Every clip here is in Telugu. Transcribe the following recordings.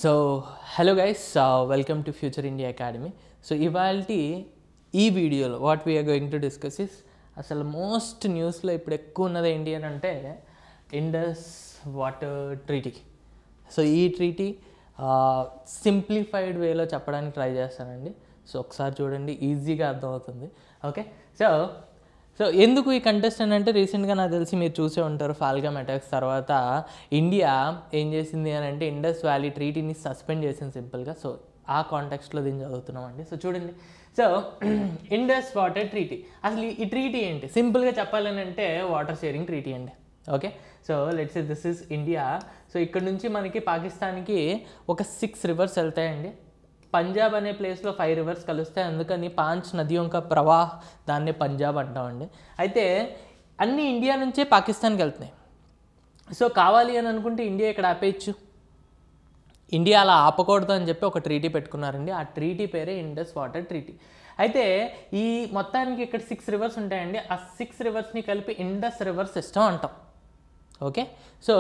So hello guys, welcome to future India academy. So ఇవాల్టి ఈ వీడియోలో what we're going to discuss is అసలు మోస్ట్ న్యూస్లో ఇప్పుడు ఎక్కువ ఉన్నది ఏంటి అని అంటే ఇండస్ వాటర్ ట్రీటీ. సో ఈ ట్రీటీ సింప్లిఫైడ్ వేలో చెప్పడానికి ట్రై చేస్తానండి. సో ఒకసారి చూడండి, ఈజీగా అర్థమవుతుంది. ఓకే, సో ఎందుకు ఈ కంటెస్ట్ అని అంటే రీసెంట్గా నాకు తెలిసి మీరు చూసే ఉంటారు, ఫాల్గమ్ అటాక్స్ తర్వాత ఇండియా ఏం చేసింది అని అంటే ఇండస్ వ్యాలీ ట్రీటీని సస్పెండ్ చేసింది సింపుల్గా. సో ఆ కాంటెక్స్ట్లో దీన్ని చదువుతున్నాం అండి. సో చూడండి, సో ఇండస్ వాటర్ ట్రీటీ, అసలు ఈ ట్రీటీ ఏంటి సింపుల్గా చెప్పాలని అంటే వాటర్ షేరింగ్ ట్రీటీ అండి. Okay, so let's say this is India. So ఇక్కడ నుంచి మనకి పాకిస్తాన్కి ఒక 6 రివర్స్ వెళ్తాయండి. పంజాబ్ అనే ప్లేస్లో 5 రివర్స్ కలుస్తాయి, అందుకని 5 నదియోं का ప్రవాహ్ దాన్నే పంజాబ్ అంటామండి. అయితే అన్నీ ఇండియా నుంచే పాకిస్తాన్కి వెళ్తున్నాయి. సో కావాలి అని అనుకుంటే ఇండియా ఇక్కడ ఆపేయచ్చు. ఇండియా అలా ఆపకూడదు అని చెప్పి ఒక ట్రీటీ పెట్టుకున్నారండి. ఆ ట్రీటీ పేరే ఇండస్ వాటర్ ట్రీటీ. అయితే ఈ మొత్తానికి ఇక్కడ 6 రివర్స్ ఉంటాయండి. ఆ 6 రివర్స్ని కలిపి ఇండస్ రివర్ సిస్టమ్ అంటాం. ఓకే, సో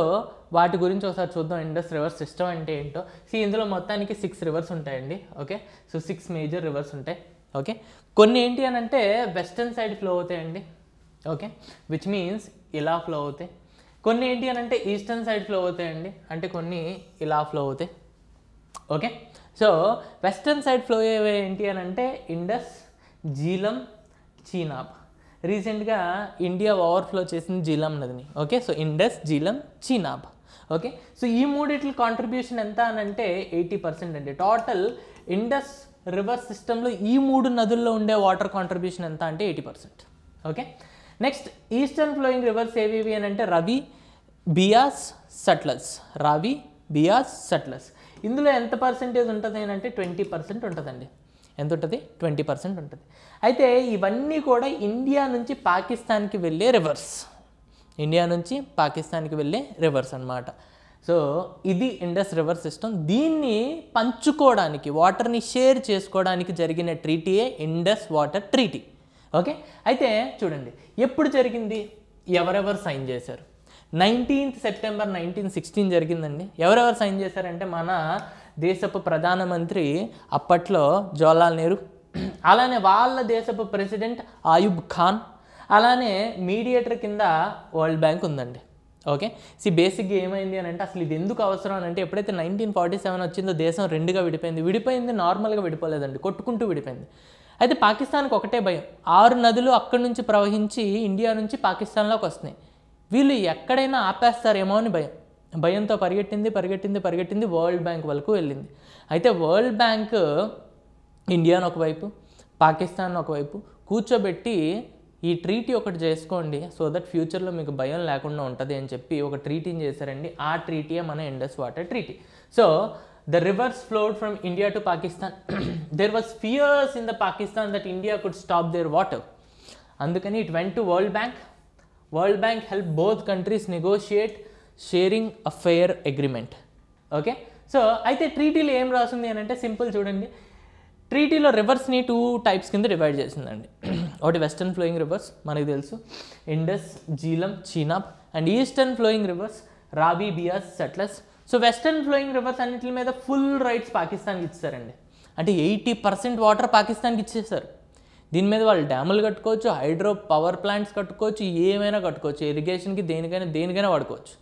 వాటి గురించి ఒకసారి చూద్దాం. ఇండస్ రివర్ సిస్టమ్ అంటే ఏంటో. ఇందులో మొత్తానికి 6 రివర్స్ ఉంటాయండి. ఓకే, సో 6 మేజర్ రివర్స్ ఉంటాయి. ఓకే, కొన్ని ఏంటి అని అంటే వెస్టర్న్ సైడ్ ఫ్లో అవుతాయండి. ఓకే, విచ్ మీన్స్ ఇలా ఫ్లో అవుతాయి. కొన్ని ఏంటి అని అంటే ఈస్టర్న్ సైడ్ ఫ్లో అవుతాయండి, అంటే కొన్ని ఇలా ఫ్లో అవుతాయి. Okay, so western side flow అయ్యేవి ఏంటి అని అంటే ఇండస్, జీలం, చీనాబ్. రీసెంట్గా ఇండియా ఓవర్ఫ్లో చేసింది జీలం నదిని. Okay, so Indus, Jhelum, Chenab. Okay, so ఈ మూడిట్ల కాంట్రిబ్యూషన్ ఎంత అని అంటే 80% అండి. టోటల్ ఇండస్ రివర్ సిస్టంలో ఈ 3 నదుల్లో ఉండే వాటర్ కాంట్రిబ్యూషన్ ఎంత అంటే 80%. Okay, next eastern flowing reverse ఏవి అని అంటే రవి, బియాస్, సట్లస్. రవి, బియాస్, సట్లస్. ఇందులో ఎంత పర్సెంటేజ్ ఉంటుంది అని అంటే 20% ఉంటుందండి. ఎంత ఉంటుంది? 20% ఉంటుంది. అయితే ఇవన్నీ కూడా ఇండియా నుంచి పాకిస్తాన్కి వెళ్ళే రివర్స్. ఇండియా నుంచి పాకిస్తాన్కి వెళ్ళే రివర్స్ అన్నమాట. సో ఇది ఇండస్ రివర్ సిస్టమ్. దీన్ని పంచుకోవడానికి, వాటర్ని షేర్ చేసుకోవడానికి జరిగిన ట్రీటీయే ఇండస్ వాటర్ ట్రీటీ. ఓకే, అయితే చూడండి ఎప్పుడు జరిగింది, ఎవరెవరు సైన్ చేశారు. 19th సెప్టెంబర్ 1916 జరిగిందండి. ఎవరెవరు సైన్ చేశారంటే మన దేశపు ప్రధానమంత్రి అప్పట్లో జవహర్లాల్ నెహ్రూ, అలానే వాళ్ళ దేశపు ప్రెసిడెంట్ ఆయుబ్ ఖాన్, అలానే మీడియేటర్ కింద వరల్డ్ బ్యాంక్ ఉందండి. ఓకే, బేసిక్గా ఏమైంది అని అంటే అసలు ఇది ఎందుకు అవసరం అని అంటే ఎప్పుడైతే 1947 వచ్చిందో దేశం 2గా విడిపోయింది. నార్మల్గా విడిపోలేదండి, కొట్టుకుంటూ విడిపోయింది. అయితే పాకిస్తాన్కి ఒకటే భయం, 6 నదులు అక్కడి నుంచి ప్రవహించి ఇండియా నుంచి పాకిస్తాన్లోకి వస్తున్నాయి. వీళ్ళు ఎక్కడైనా ఆపేస్తారేమో అని భయంతో పరిగెట్టింది వరల్డ్ బ్యాంక్ వరకు వెళ్ళింది. అయితే వరల్డ్ బ్యాంక్ ఇండియాను ఒకవైపు, పాకిస్తాన్ ఒకవైపు కూర్చోబెట్టి ఈ ట్రీటీ ఒకటి చేసుకోండి, సో దట్ ఫ్యూచర్లో మీకు భయం లేకుండా ఉంటుంది అని చెప్పి ఒక ట్రీటీని చేశారండి. ఆ ట్రీటీయే మన Indus water treaty. So the rivers flowed from India to Pakistan. There was fears in the Pakistan that India could stop their water. అందుకని it went to World Bank. World Bank helped both countries negotiate sharing a fair agreement. Okay, so అయితే ట్రీటీలో ఏం రాసింది అని అంటే సింపుల్ చూడండి. ట్రీటీలో రివర్స్ని 2 టైప్స్ కింద డివైడ్ చేసిందండి. ఒకటి వెస్టర్న్ ఫ్లోయింగ్ రివర్స్ మనకు తెలుసు, Indus, Jhelum, Chenab. And eastern flowing rivers Ravi, Beas, Sutlej. So western flowing rivers అన్నింటి మీద ఫుల్ రైట్స్ పాకిస్తాన్కి ఇచ్చారండి. అంటే 80% వాటర్ పాకిస్తాన్కి ఇచ్చేసారు. దీని మీద వాళ్ళు డ్యాములు కట్టుకోవచ్చు, హైడ్రో పవర్ ప్లాంట్స్ కట్టుకోవచ్చు, ఏమైనా కట్టుకోవచ్చు, ఇరిగేషన్కి దేనికైనా వాడుకోవచ్చు.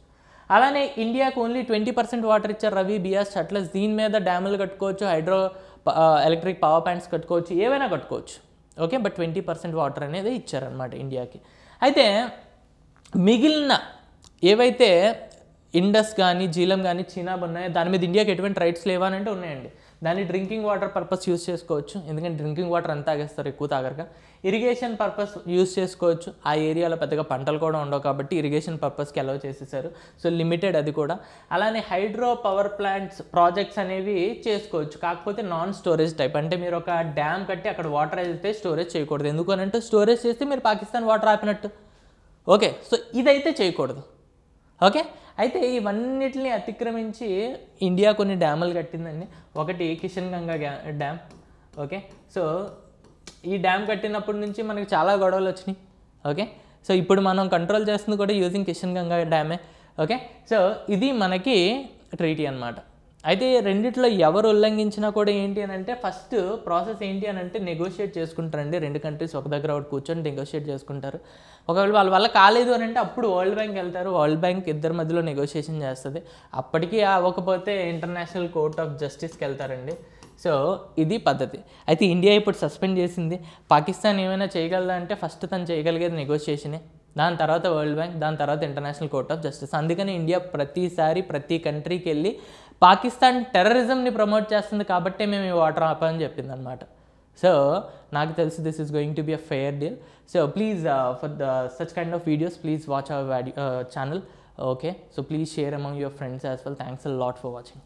అలానే ఇండియాకు ఓన్లీ 20% వాటర్ ఇచ్చారు, రవి, బియాస్, సట్లస్. దీని మీద డ్యాములు కట్టుకోవచ్చు, హైడ్రో ఎలక్ట్రిక్ పవర్ ప్లాంట్స్ కట్టుకోవచ్చు, ఏవైనా కట్టుకోవచ్చు. ఓకే, బట్ 20% వాటర్ అనేది ఇచ్చారనమాట ఇండియాకి. అయితే మిగిలిన ఏవైతే ఇండస్ కానీ, జీలం కానీ, చీనాబ్ ఉన్నాయో దాని మీద ఇండియాకి ఎటువంటి రైట్స్ లేవా అని అంటే ఉన్నాయండి. దాన్ని డ్రింకింగ్ వాటర్ పర్పస్ యూస్ చేసుకోవచ్చు, ఎందుకంటే డ్రింకింగ్ వాటర్ అంతా తాగేస్తారు ఎక్కువ తాగరగా. ఇరిగేషన్ పర్పస్ యూస్ చేసుకోవచ్చు, ఆ ఏరియాలో పెద్దగా పంటలు కూడా ఉండవు కాబట్టి ఇరిగేషన్ పర్పస్కి అలౌ చేసేసారు. సో లిమిటెడ్ అది కూడా. అలానే హైడ్రో పవర్ ప్లాంట్స్ ప్రాజెక్ట్స్ అనేవి చేసుకోవచ్చు, కాకపోతే నాన్ స్టోరేజ్ టైప్. అంటే మీరు ఒక డ్యామ్ కట్టి అక్కడ వాటర్ అయితే స్టోరేజ్ చేయకూడదు. ఎందుకు అని అంటే స్టోరేజ్ చేస్తే మీరు పాకిస్తాన్ వాటర్ ఆపినట్టు. ఓకే, సో ఇదైతే చేయకూడదు. ఓకే, అయితే ఇవన్నిటిని అతిక్రమించి ఇండియా కొన్ని డ్యాములు కట్టిందండి. ఒకటి Kishan Ganga dam. Okay, so ఈ డ్యామ్ కట్టినప్పటి నుంచి మనకి చాలా గొడవలు వచ్చినాయి. ఓకే, సో ఇప్పుడు మనం కంట్రోల్ చేస్తుంది కూడా యూజింగ్ కిషన్ గంగా డ్యామే. ఓకే, సో ఇది మనకి ట్రీటీ అన్నమాట. అయితే రెండిట్లో ఎవరు ఉల్లంఘించినా కూడా ఏంటి అని అంటే ఫస్ట్ ప్రాసెస్ ఏంటి అని అంటే నెగోషియేట్ చేసుకుంటారండి. రెండు కంట్రీస్ ఒక దగ్గర ఒకటి కూర్చొని నెగోషియేట్ చేసుకుంటారు. ఒకవేళ వాళ్ళ వల్ల కాలేదు అని అంటే అప్పుడు వరల్డ్ బ్యాంక్ వెళ్తారు. వరల్డ్ బ్యాంక్ ఇద్దరి మధ్యలో నెగోషియేషన్ చేస్తుంది. అప్పటికీ అవ్వకపోతే ఇంటర్నేషనల్ కోర్ట్ ఆఫ్ జస్టిస్కి వెళ్తారండి. సో ఇది పద్ధతి. అయితే ఇండియా ఇప్పుడు సస్పెండ్ చేసింది. పాకిస్తాన్ ఏమైనా చేయగలదా అంటే ఫస్ట్ తను చేయగలిగేది నెగోషియేషనే, దాని తర్వాత వరల్డ్ బ్యాంక్, దాని తర్వాత ఇంటర్నేషనల్ కోర్ట్ ఆఫ్ జస్టిస్. అందుకని ఇండియా ప్రతిసారి ప్రతి కంట్రీకి వెళ్ళి పాకిస్తాన్ టెర్రరిజంని ప్రమోట్ చేస్తుంది కాబట్టే మేము ఈ వాటర్ ఆపామని చెప్పింది అనమాట. సో నాకు తెలిసి this is going to be a fair deal. So please for the such kind of videos please watch our channel. Okay, so please share among your friends as well. Thanks a lot for watching.